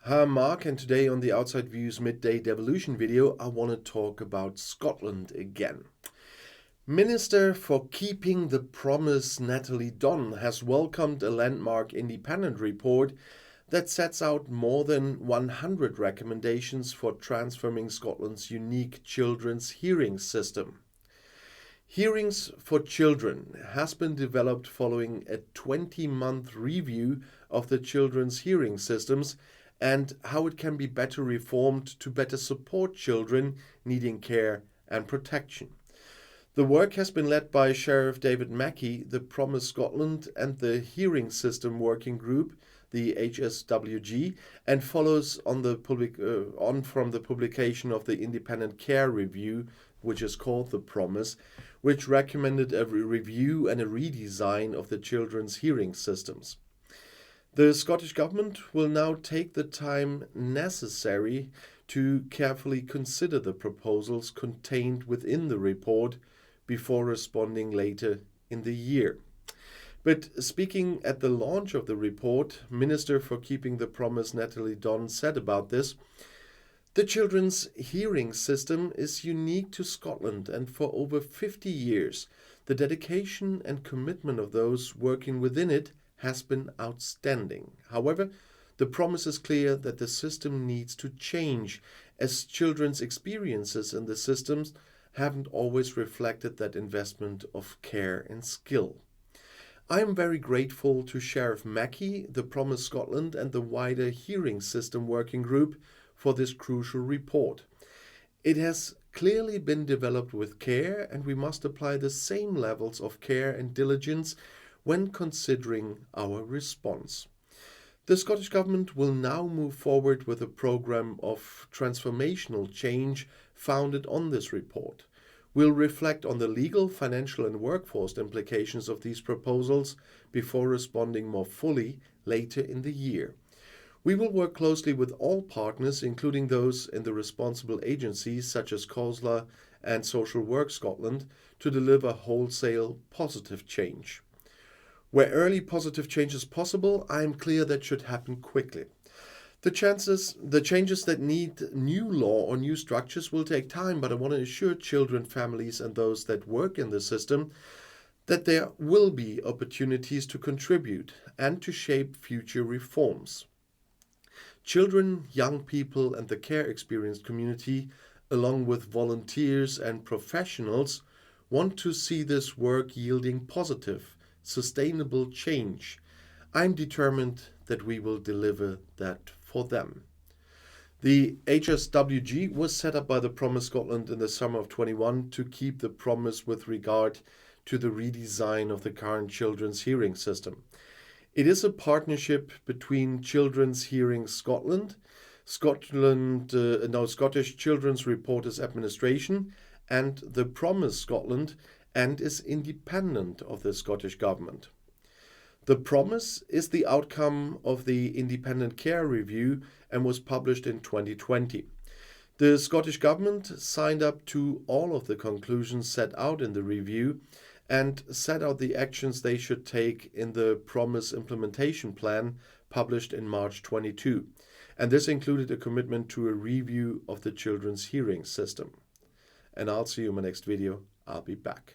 Hi, I'm Mark, and today on the Outside Views Midday Devolution video, I want to talk about Scotland again. Minister for Keeping the Promise Natalie Dunn has welcomed a landmark independent report that sets out more than 100 recommendations for transforming Scotland's unique children's hearing system. Hearings for Children has been developed following a 20-month review of the children's hearing systems and how it can be better reformed to better support children needing care and protection. The work has been led by Sheriff David Mackey, the Promise Scotland and the Hearing System Working Group, the HSWG, and follows on from the publication of the Independent Care Review, which is called The Promise, which recommended a review and a redesign of the children's hearing systems. The Scottish Government will now take the time necessary to carefully consider the proposals contained within the report before responding later in the year. But speaking at the launch of the report, Minister for Keeping the Promise Natalie Dunn said about this, "The children's hearing system is unique to Scotland, and for over 50 years, the dedication and commitment of those working within it has been outstanding. However, the promise is clear that the system needs to change, as children's experiences in the systems haven't always reflected that investment of care and skill." I am very grateful to Sheriff Mackey, the Promise Scotland and the wider Hearing System Working Group for this crucial report. It has clearly been developed with care, and we must apply the same levels of care and diligence when considering our response. The Scottish Government will now move forward with a programme of transformational change founded on this report. We'll reflect on the legal, financial and workforce implications of these proposals before responding more fully later in the year. We will work closely with all partners, including those in the responsible agencies such as COSLA and Social Work Scotland, to deliver wholesale positive change. Where early positive change is possible, I am clear that should happen quickly. The changes that need new law or new structures will take time, but I want to assure children, families and those that work in the system that there will be opportunities to contribute and to shape future reforms. Children, young people and the care experienced community, along with volunteers and professionals, want to see this work yielding positive, sustainable change. I'm determined that we will deliver that for them. The HSWG was set up by the Promise Scotland in the summer of 21 to keep the promise with regard to the redesign of the current children's hearing system. It is a partnership between Children's Hearing Scotland, Scottish Children's Reporters Administration and the Promise Scotland, and is independent of the Scottish Government. The Promise is the outcome of the Independent Care Review and was published in 2020. The Scottish Government signed up to all of the conclusions set out in the review and set out the actions they should take in the Promise Implementation Plan published in March 22. And this included a commitment to a review of the children's hearing system. And I'll see you in my next video. I'll be back.